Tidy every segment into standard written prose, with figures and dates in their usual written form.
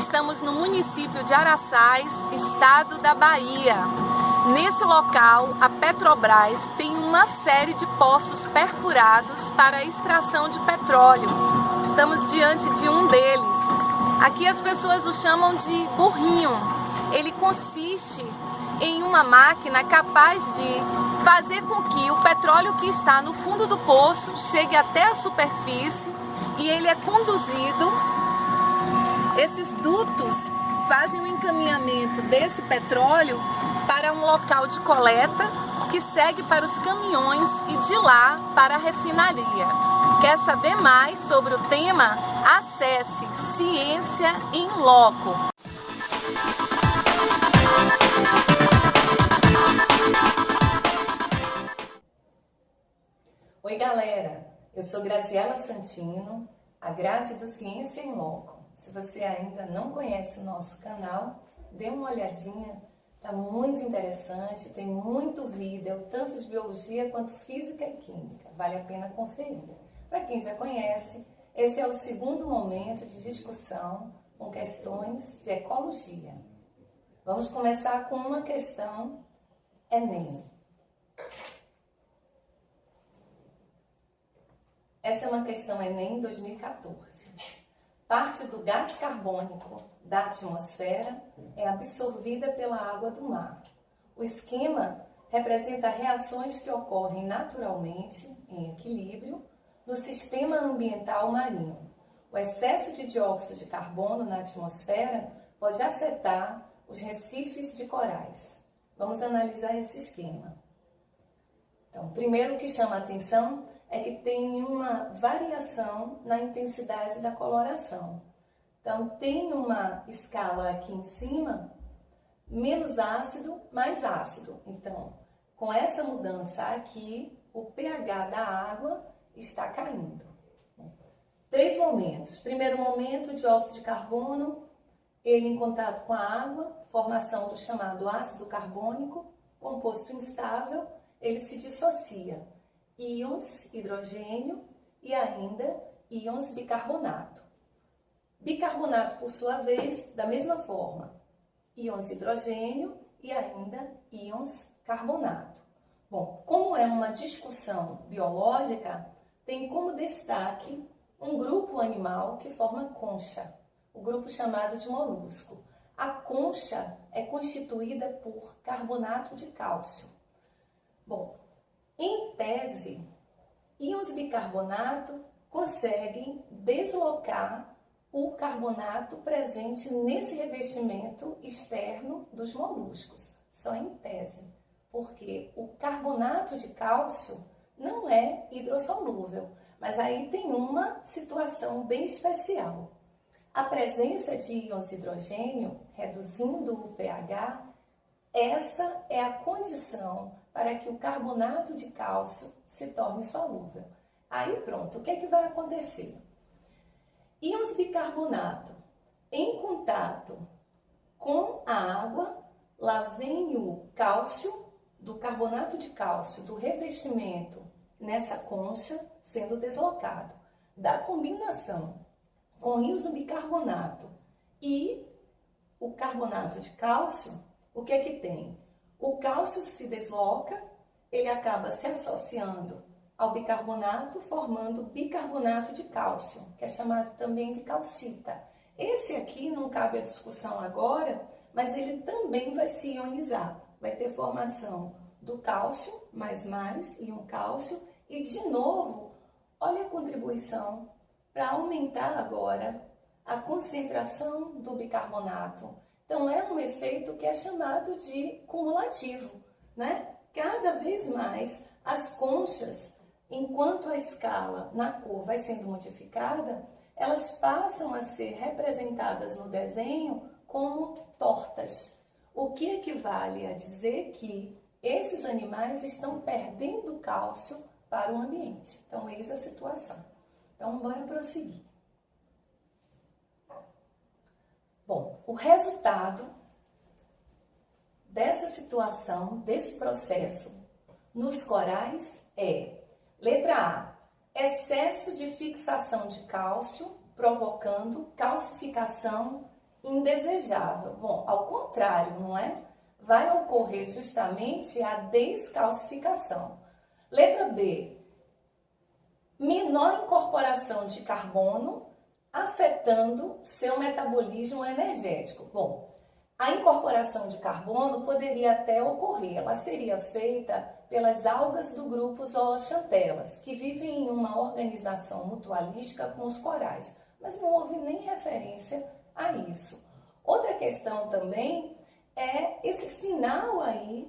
Estamos no município de Araçás, estado da Bahia. Nesse local, a Petrobras tem uma série de poços perfurados para a extração de petróleo. Estamos diante de um deles. Aqui as pessoas o chamam de burrinho. Ele consiste em uma máquina capaz de fazer com que o petróleo que está no fundo do poço chegue até a superfície e ele é conduzido. Esses dutos fazem o encaminhamento desse petróleo para um local de coleta que segue para os caminhões e de lá para a refinaria. Quer saber mais sobre o tema? Acesse Ciência em Loco. Oi galera, eu sou Graziela Santino, a Grazi do Ciência em Loco. Se você ainda não conhece o nosso canal, dê uma olhadinha, tá muito interessante, tem muito vídeo, tanto de biologia quanto física e química, vale a pena conferir. Para quem já conhece, esse é o segundo momento de discussão com questões de ecologia. Vamos começar com uma questão Enem. Essa é uma questão Enem 2014. Parte do gás carbônico da atmosfera é absorvida pela água do mar. O esquema representa reações que ocorrem naturalmente, em equilíbrio, no sistema ambiental marinho. O excesso de dióxido de carbono na atmosfera pode afetar os recifes de corais. Vamos analisar esse esquema. Então, primeiro o que chama a atenção é que tem uma variação na intensidade da coloração. Então, tem uma escala aqui em cima, menos ácido, mais ácido. Então, com essa mudança aqui, o pH da água está caindo. 3 momentos. Primeiro momento, dióxido de carbono, ele em contato com a água, formação do chamado ácido carbônico, composto instável, ele se dissocia. Íons hidrogênio e ainda íons bicarbonato. Bicarbonato, por sua vez, da mesma forma, íons hidrogênio e ainda íons carbonato. Bom, como é uma discussão biológica, tem como destaque um grupo animal que forma concha, o grupo chamado de molusco. A concha é constituída por carbonato de cálcio. Bom, em tese, íons bicarbonato conseguem deslocar o carbonato presente nesse revestimento externo dos moluscos, só em tese, porque o carbonato de cálcio não é hidrossolúvel, mas aí tem uma situação bem especial. A presença de íons hidrogênio, reduzindo o pH, essa é a condição para que o carbonato de cálcio se torne solúvel. Aí pronto, o que é que vai acontecer? Íons bicarbonato em contato com a água, lá vem o cálcio, do carbonato de cálcio, do revestimento nessa concha sendo deslocado. Da combinação com íons do bicarbonato e o carbonato de cálcio, o que é que tem? O cálcio se desloca, ele acaba se associando ao bicarbonato, formando bicarbonato de cálcio, que é chamado também de calcita. Esse aqui não cabe a discussão agora, mas ele também vai se ionizar. Vai ter formação do cálcio, mais, íon cálcio, e de novo, olha a contribuição para aumentar agora a concentração do bicarbonato. Então, é um efeito que é chamado de cumulativo, né? Cada vez mais as conchas, enquanto a escala na cor vai sendo modificada, elas passam a ser representadas no desenho como tortas, o que equivale a dizer que esses animais estão perdendo cálcio para o ambiente. Então, eis a situação. Então, bora prosseguir. Bom, o resultado dessa situação, desse processo nos corais é, letra A, excesso de fixação de cálcio, provocando calcificação indesejável. Bom, ao contrário, não é? Vai ocorrer justamente a descalcificação. Letra B, menor incorporação de carbono afetando seu metabolismo energético. Bom, a incorporação de carbono poderia até ocorrer, ela seria feita pelas algas do grupo Zooxantelas, que vivem em uma organização mutualística com os corais, mas não houve nem referência a isso. Outra questão também é esse final aí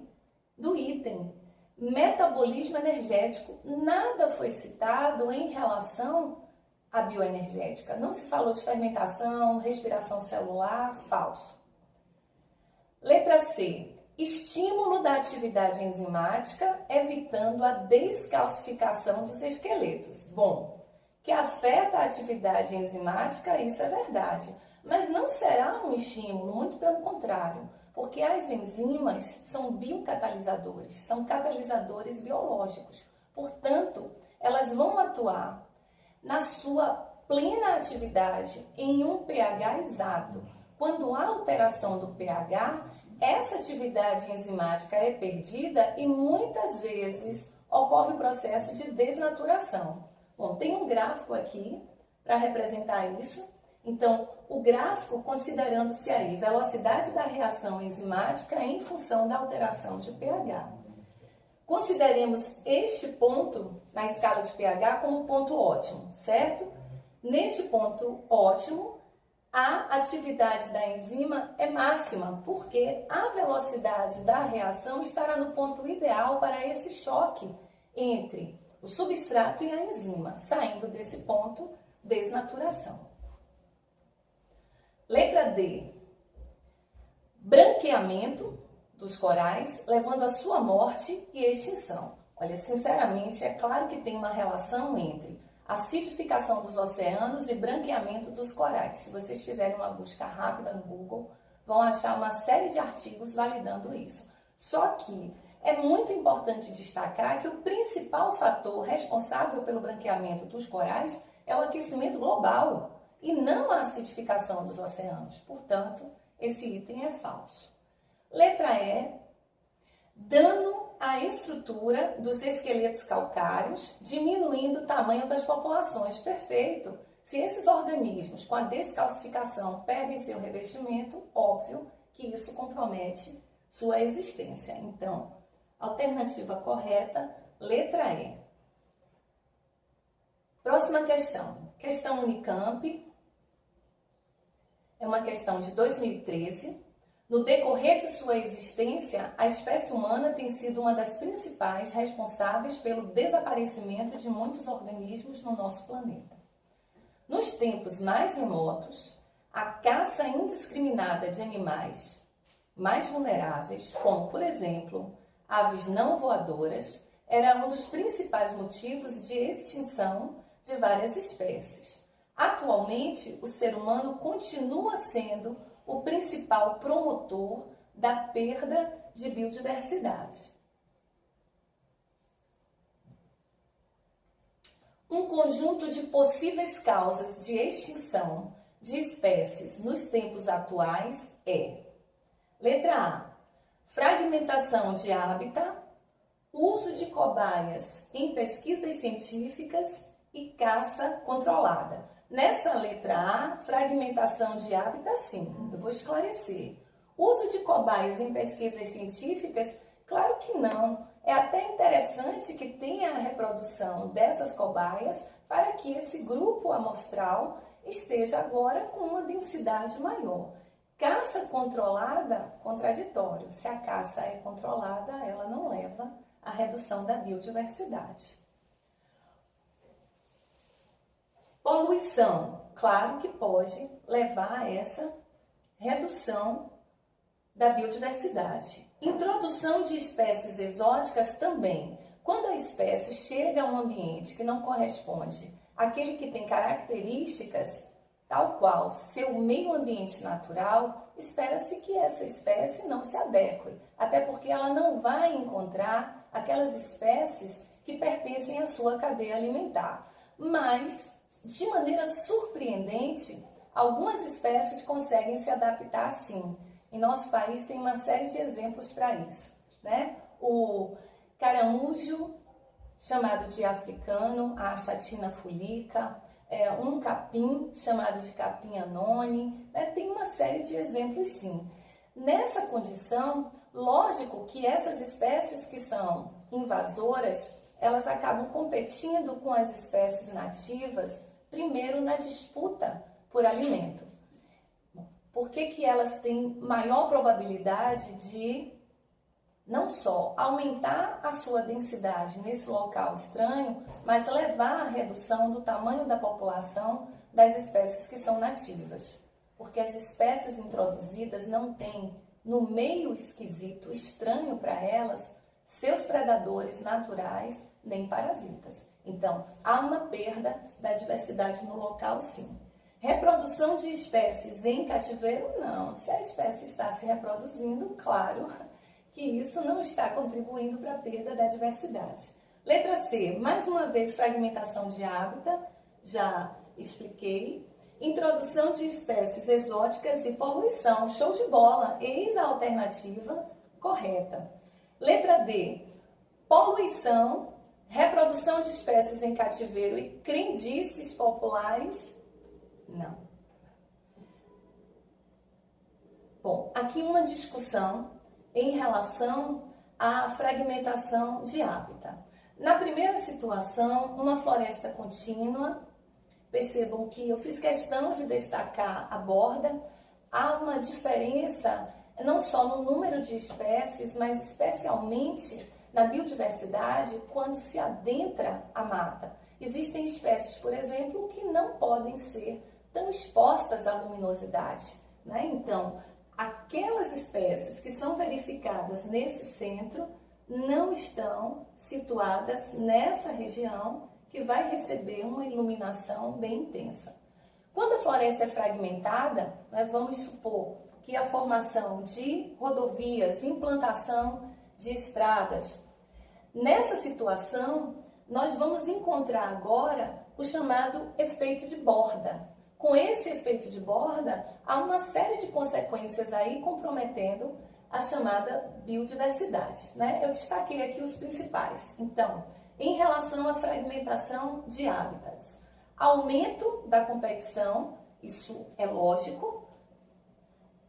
do item, metabolismo energético. Nada foi citado em relação à bioenergética. Não se falou de fermentação, respiração celular, falso. Letra C, estímulo da atividade enzimática, evitando a descalcificação dos esqueletos. Bom, que afeta a atividade enzimática, isso é verdade, mas não será um estímulo, muito pelo contrário, porque as enzimas são biocatalisadores, são catalisadores biológicos. Portanto, elas vão atuar na sua plena atividade em um pH exato. Quando há alteração do pH, essa atividade enzimática é perdida e muitas vezes ocorre o processo de desnaturação. Bom, tem um gráfico aqui para representar isso. Então, o gráfico considerando-se aí velocidade da reação enzimática em função da alteração de pH. Consideremos este ponto na escala de pH como ponto ótimo, certo? Neste ponto ótimo, a atividade da enzima é máxima, porque a velocidade da reação estará no ponto ideal para esse choque entre o substrato e a enzima, saindo desse ponto, desnaturação. Letra D, branqueamento dos corais, levando à sua morte e extinção. Olha, sinceramente, é claro que tem uma relação entre acidificação dos oceanos e branqueamento dos corais. Se vocês fizerem uma busca rápida no Google, vão achar uma série de artigos validando isso. Só que é muito importante destacar que o principal fator responsável pelo branqueamento dos corais é o aquecimento global e não a acidificação dos oceanos. Portanto, esse item é falso. Letra E, dano à estrutura dos esqueletos calcários, diminuindo o tamanho das populações. Perfeito! Se esses organismos, com a descalcificação, perdem seu revestimento, óbvio que isso compromete sua existência. Então, alternativa correta, letra E. Próxima questão. Questão Unicamp. É uma questão de 2013. No decorrer de sua existência, a espécie humana tem sido uma das principais responsáveis pelo desaparecimento de muitos organismos no nosso planeta. Nos tempos mais remotos, a caça indiscriminada de animais mais vulneráveis, como, por exemplo, aves não voadoras, era um dos principais motivos de extinção de várias espécies. Atualmente, o ser humano continua sendo o principal promotor da perda de biodiversidade. Um conjunto de possíveis causas de extinção de espécies nos tempos atuais é: letra A, fragmentação de hábitat, uso de cobaias em pesquisas científicas e caça controlada. Nessa letra A, fragmentação de hábitat, sim, eu vou esclarecer. Uso de cobaias em pesquisas científicas, claro que não. É até interessante que tenha a reprodução dessas cobaias para que esse grupo amostral esteja agora com uma densidade maior. Caça controlada, contraditório. Se a caça é controlada, ela não leva à redução da biodiversidade. Poluição, claro que pode levar a essa redução da biodiversidade. Introdução de espécies exóticas também. Quando a espécie chega a um ambiente que não corresponde àquele que tem características tal qual seu meio ambiente natural, espera-se que essa espécie não se adeque, até porque ela não vai encontrar aquelas espécies que pertencem à sua cadeia alimentar. Mas, de maneira surpreendente, Algumas espécies conseguem se adaptar assim. Em nosso país tem uma série de exemplos para isso, né? O caramujo, chamado de africano, a chatina fulica, um capim, chamado de capim anone, né? Tem uma série de exemplos sim. Nessa condição, lógico que essas espécies que são invasoras, elas acabam competindo com as espécies nativas, primeiro na disputa por alimento. Por que elas têm maior probabilidade de não só aumentar a sua densidade nesse local estranho, mas levar à redução do tamanho da população das espécies que são nativas? Porque as espécies introduzidas não têm, no meio esquisito, estranho para elas, seus predadores naturais nem parasitas. Então, há uma perda da diversidade no local, sim. Reprodução de espécies em cativeiro, não. Se a espécie está se reproduzindo, claro que isso não está contribuindo para a perda da diversidade. Letra C, mais uma vez, fragmentação de hábitat, já expliquei. Introdução de espécies exóticas e poluição, show de bola, eis a alternativa correta. Letra D, poluição, reprodução de espécies em cativeiro e crendices populares, não. Bom, aqui uma discussão em relação à fragmentação de hábitat. Na primeira situação, uma floresta contínua, percebam que eu fiz questão de destacar a borda, há uma diferença não só no número de espécies, mas especialmente na biodiversidade quando se adentra a mata. Existem espécies, por exemplo, que não podem ser tão expostas à luminosidade, né? Então, aquelas espécies que são verificadas nesse centro não estão situadas nessa região que vai receber uma iluminação bem intensa. Quando a floresta é fragmentada, vamos supor que a formação de rodovias, implantação de estradas, nessa situação, nós vamos encontrar agora o chamado efeito de borda. Com esse efeito de borda, há uma série de consequências aí comprometendo a chamada biodiversidade, né? Eu destaquei aqui os principais. Então, em relação à fragmentação de hábitats, aumento da competição, isso é lógico,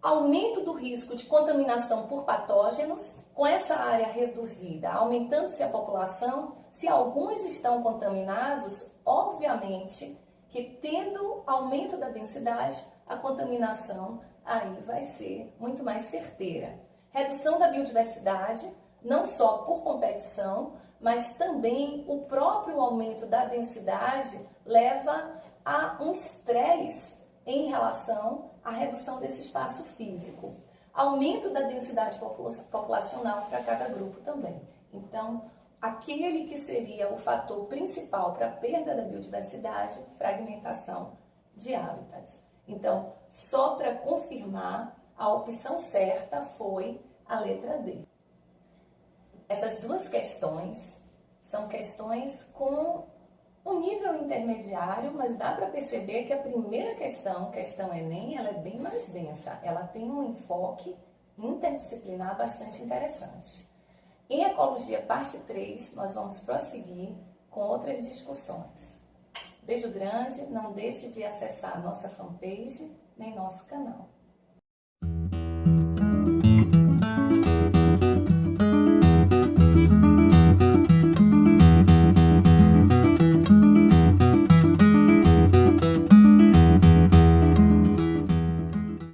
aumento do risco de contaminação por patógenos, com essa área reduzida, aumentando-se a população, se alguns estão contaminados, obviamente que tendo aumento da densidade, a contaminação aí vai ser muito mais certeira. Redução da biodiversidade, não só por competição, mas também o próprio aumento da densidade leva a um estresse em relação à redução desse espaço físico. Aumento da densidade populacional para cada grupo também. Então, aquele que seria o fator principal para a perda da biodiversidade, fragmentação de hábitats. Então, só para confirmar, a opção certa foi a letra D. Essas duas questões são questões com um nível intermediário, mas dá para perceber que a primeira questão Enem, ela é bem mais densa. Ela tem um enfoque interdisciplinar bastante interessante. Em Ecologia, parte 3, nós vamos prosseguir com outras discussões. Beijo grande, não deixe de acessar a nossa fanpage nem nosso canal.